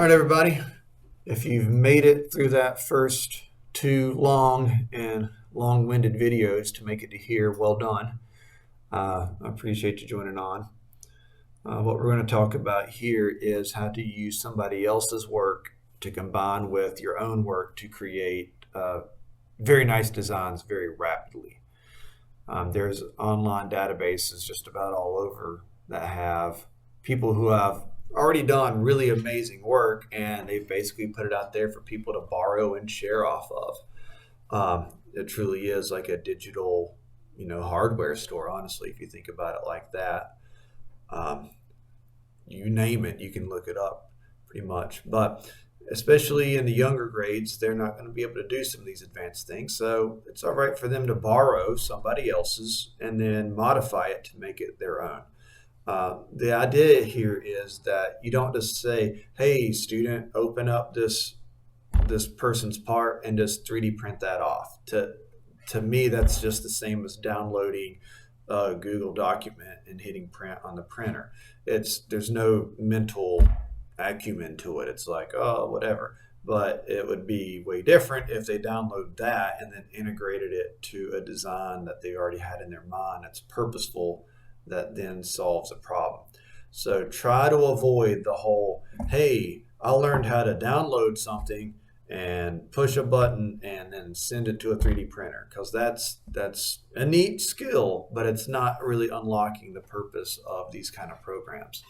right, everybody. If you've made it through that first two long and long-winded videos to make it to here, well done. I appreciate you joining on. What we're going to talk about here is how to use somebody else's work to combine with your own work to create very nice designs very rapidly. There's online databases just about all over that have people who have already done really amazing work, and they've basically put it out there for people to borrow and share off of. It truly is like a digital, hardware store, honestly, if you think about it like that. You name it, you can look it up pretty much. But especially in the younger grades, they're not going to be able to do some of these advanced things. So it's all right for them to borrow somebody else's and then modify it to make it their own. The idea here is that you don't just say, hey, student, open up this person's part and just 3D print that off. To me, that's just the same as downloading a Google document and hitting print on the printer. There's no mental acumen to it. It's like, oh, whatever. But it would be way different if they download that and then integrated it to a design that they already had in their mind that's purposeful, that then solves a problem. So try to avoid the whole, hey, I learned how to download something and push a button and then send it to a 3D printer, because that's a neat skill, but it's not really unlocking the purpose of these kind of programs.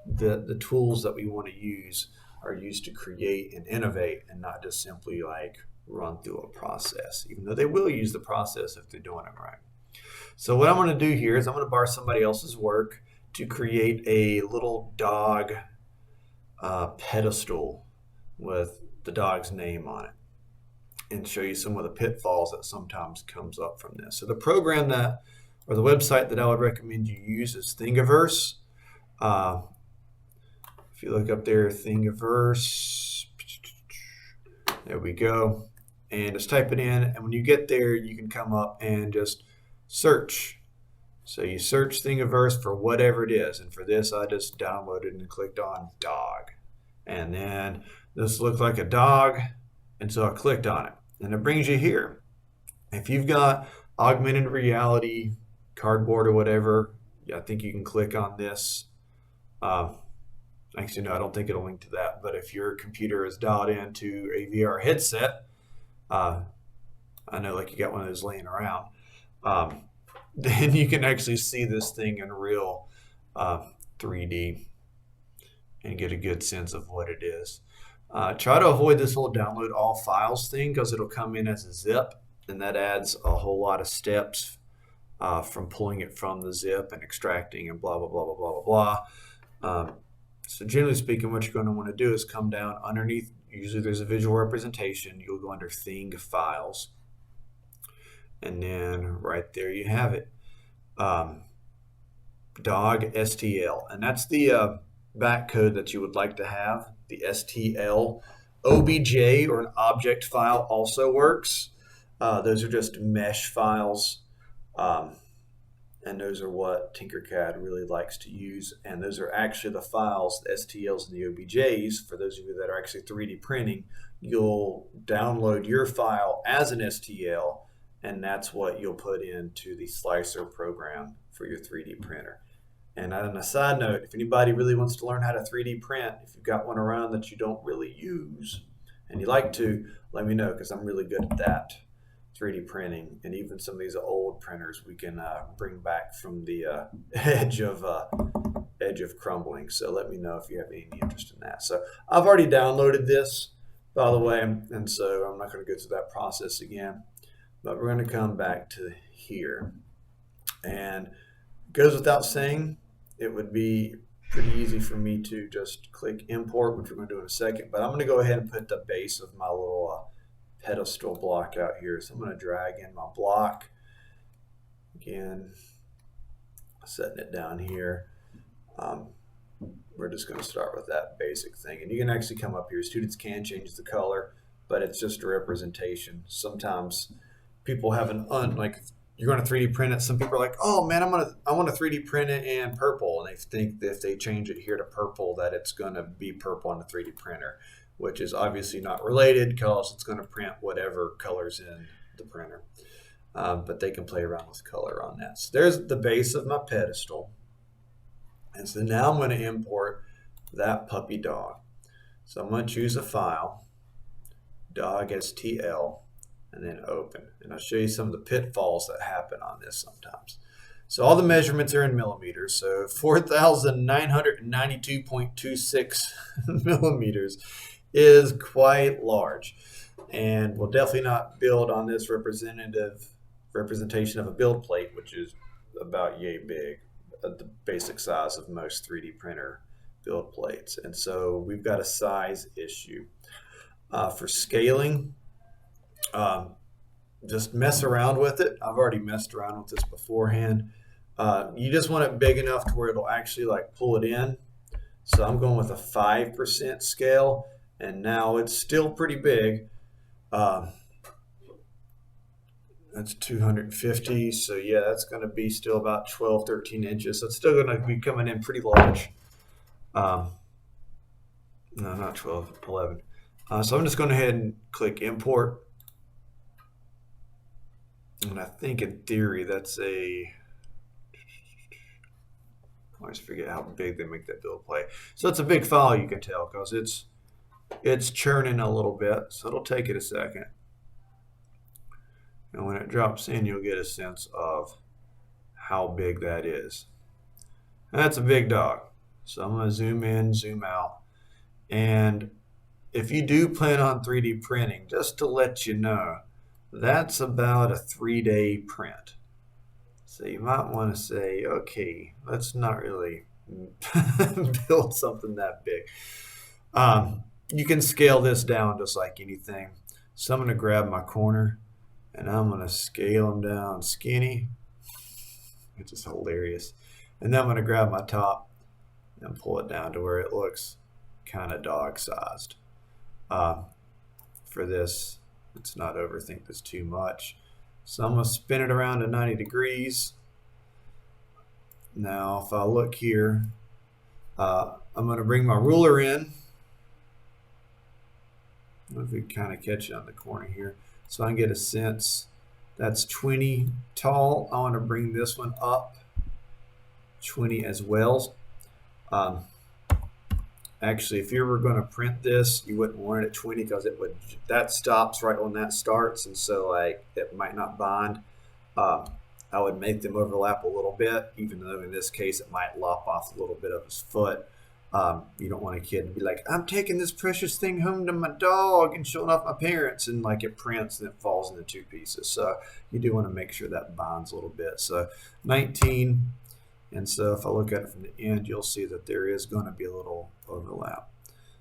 The tools that we want to use are used to create and innovate, and not just simply like run through a process, even though they will use the process if they're doing it right. So what I'm going to do here is I'm going to borrow somebody else's work to create a little dog pedestal with the dog's name on it, and show you some of the pitfalls that sometimes comes up from this. So the program the website that I would recommend you use is Thingiverse. If you look up there, Thingiverse, there we go, and just type it in, and when you get there, you can come up and just search. So you search Thingiverse for whatever it is, and for this I just downloaded and clicked on dog, and then this looked like a dog, and so I clicked on it, and it brings you here. If you've got augmented reality, cardboard or whatever, I think you can click on this. Actually, no, I don't think it'll link to that, but if your computer is dialed into a VR headset, I know like you got one of those laying around, then you can actually see this thing in real 3D and get a good sense of what it is. Try to avoid this whole download all files thing, because it'll come in as a zip, and that adds a whole lot of steps from pulling it from the zip and extracting and blah, blah, blah, blah, blah, blah, blah. So generally speaking, what you're going to want to do is come down underneath. Usually there's a visual representation. You'll go under Thing Files, and then right there you have it, dog STL, and that's the back code that you would like to have. The STL. OBJ, or an object file, also works. Those are just mesh files, and those are what TinkerCAD really likes to use, and those are actually the files, the STLs and the OBJs. For those of you that are actually 3D printing, you'll download your file as an STL, and that's what you'll put into the slicer program for your 3D printer. And on a side note, if anybody really wants to learn how to 3D print, if you've got one around that you don't really use and you like to, let me know, because I'm really good at that, 3D printing. And even some of these old printers we can bring back from the edge of crumbling. So let me know if you have any interest in that. So I've already downloaded this, by the way, and so I'm not going to go through that process again. But we're going to come back to here. And it goes without saying, it would be pretty easy for me to just click import, which we're going to do in a second. But I'm going to go ahead and put the base of my little pedestal block out here. So I'm going to drag in my block. Again, setting it down here. We're just going to start with that basic thing. And you can actually come up here. Students can change the color, but it's just a representation. Sometimes people have you're going to 3D print it. Some people are like, oh man, I want to 3D print it in purple. And they think that if they change it here to purple, that it's going to be purple on the 3D printer, which is obviously not related because it's going to print whatever color's in the printer. But they can play around with color on that. So there's the base of my pedestal. And so now I'm going to import that puppy dog. So I'm going to choose a file, dog STL, and then open. And I'll show you some of the pitfalls that happen on this sometimes. So all the measurements are in millimeters. So 4,992.26 millimeters is quite large. And we'll definitely not build on this representation of a build plate, which is about yay big, the basic size of most 3D printer build plates. And so we've got a size issue. For scaling, just mess around with it. I've already messed around with this beforehand. You just want it big enough to where it'll actually like pull it in. So I'm going with a 5% scale, and now it's still pretty big. That's 250, so yeah, that's going to be still about 12, 13 inches. So it's still going to be coming in pretty large. No, not 12, 11. So I'm just going to go ahead and click import. And I think in theory that's I always forget how big they make that build plate. So it's a big file, you can tell, because it's churning a little bit, so it'll take it a second. And when it drops in, you'll get a sense of how big that is. And that's a big dog. So I'm going to zoom in, zoom out. And if you do plan on 3D printing, just to let you know, that's about a 3-day print. So you might want to say, okay, let's not really build something that big. You can scale this down just like anything. So I'm going to grab my corner and I'm going to scale them down skinny, which is hilarious. And then I'm going to grab my top and pull it down to where it looks kind of dog-sized. For this, let's not overthink this too much. So I'm going to spin it around to 90 degrees. Now, if I look here, I'm going to bring my ruler in. If we kind of catch it on the corner here, so I can get a sense. That's 20 tall. I want to bring this one up 20 as well. Actually, if you were going to print this, you wouldn't want it at 20 because that stops right when that starts, and so like it might not bind. I would make them overlap a little bit, even though in this case it might lop off a little bit of his foot. You don't want a kid to be like, I'm taking this precious thing home to my dog and showing off my parents, and like it prints and it falls into two pieces. So you do want to make sure that binds a little bit. So 19. And so if I look at it from the end, you'll see that there is going to be a little overlap.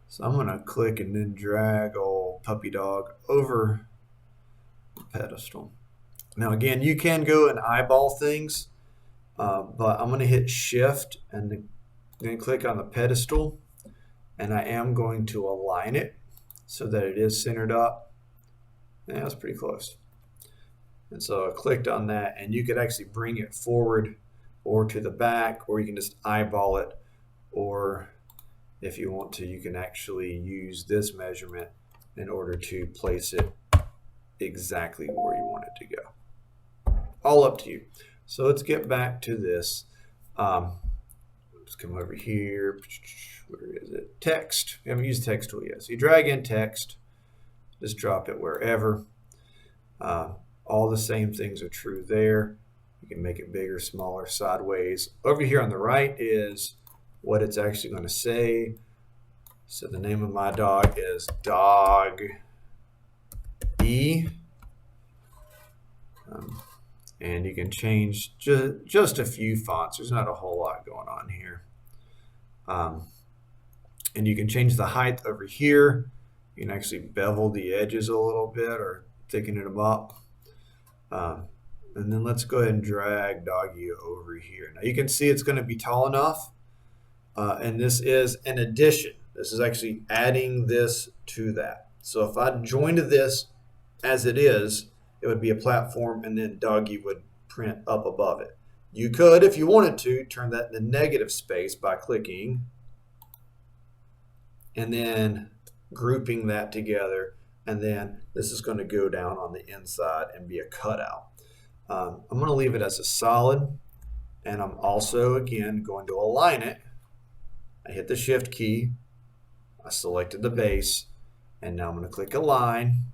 So I'm going to click and then drag old puppy dog over the pedestal. Now again, you can go and eyeball things, but I'm going to hit shift and then click on the pedestal, and I am going to align it so that it is centered up. Yeah, that's pretty close. And so I clicked on that, and you could actually bring it forward or to the back, or you can just eyeball it, or if you want to, you can actually use this measurement in order to place it exactly where you want it to go. All up to you. So let's get back to this. Let's come over here. Where is it? Text. We haven't used the text tool yet. So you drag in text, just drop it wherever. All the same things are true there. You can make it bigger, smaller, sideways. Over here on the right is what it's actually going to say. So the name of my dog is Dog E. And you can change just a few fonts. There's not a whole lot going on here. And you can change the height over here. You can actually bevel the edges a little bit or thicken them up. And then let's go ahead and drag Doggy over here. Now you can see it's going to be tall enough. And this is an addition. This is actually adding this to that. So if I joined this as it is, it would be a platform, and then Doggy would print up above it. You could, if you wanted to, turn that into negative space by clicking and then grouping that together. And then this is going to go down on the inside and be a cutout. I'm going to leave it as a solid, and I'm also, again, going to align it. I hit the Shift key, I selected the base, and now I'm going to click Align,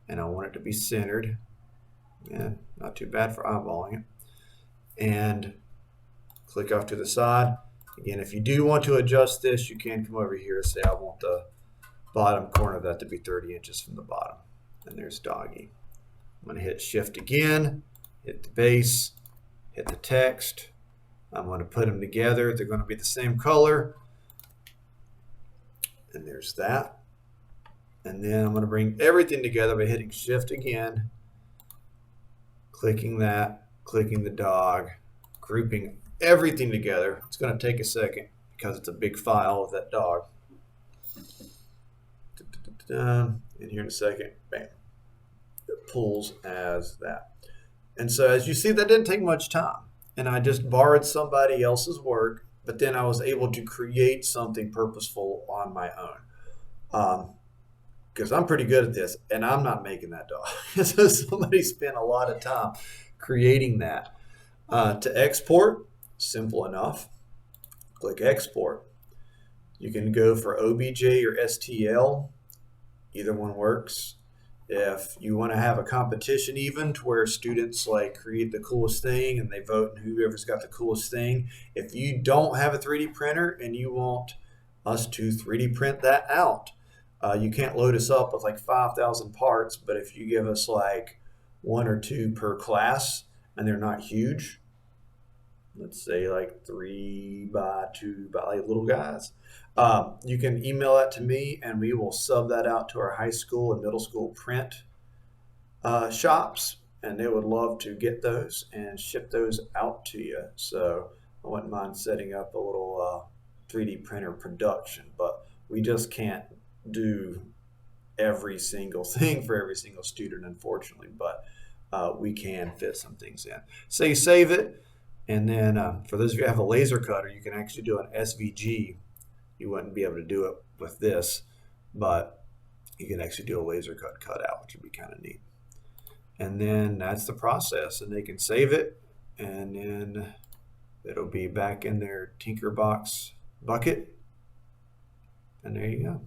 and I want it to be centered. Yeah, not too bad for eyeballing it. And click off to the side. Again, if you do want to adjust this, you can come over here and say, I want the bottom corner of that to be 30 inches from the bottom. And there's doggy. I'm going to hit Shift again, hit the base, hit the text. I'm going to put them together. They're going to be the same color. And there's that. And then I'm going to bring everything together by hitting Shift again, clicking that, clicking the dog, grouping everything together. It's going to take a second because it's a big file with that dog. And here in a second, bam, it pulls as that. And so as you see, that didn't take much time. And I just borrowed somebody else's work, but then I was able to create something purposeful on my own. Because I'm pretty good at this, and I'm not making that dog. So somebody spent a lot of time creating that. To export, simple enough. Click Export. You can go for OBJ or STL. Either one works. If you want to have a competition even to where students like create the coolest thing and they vote and whoever's got the coolest thing. If you don't have a 3D printer and you want us to 3D print that out, you can't load us up with like 5,000 parts, but if you give us like 1 or 2 per class and they're not huge, let's say like 3 by 2 by like little guys, you can email that to me and we will sub that out to our high school and middle school print shops, and they would love to get those and ship those out to you. So I wouldn't mind setting up a little 3D printer production, but we just can't do every single thing for every single student, unfortunately, but we can fit some things in. So you save it, and then for those of you who have a laser cutter, you can actually do an SVG. You wouldn't be able to do it with this, but you can actually do a laser cutout, which would be kind of neat. And then that's the process, and they can save it, and then it'll be back in their Tinkerbox bucket, and there you go.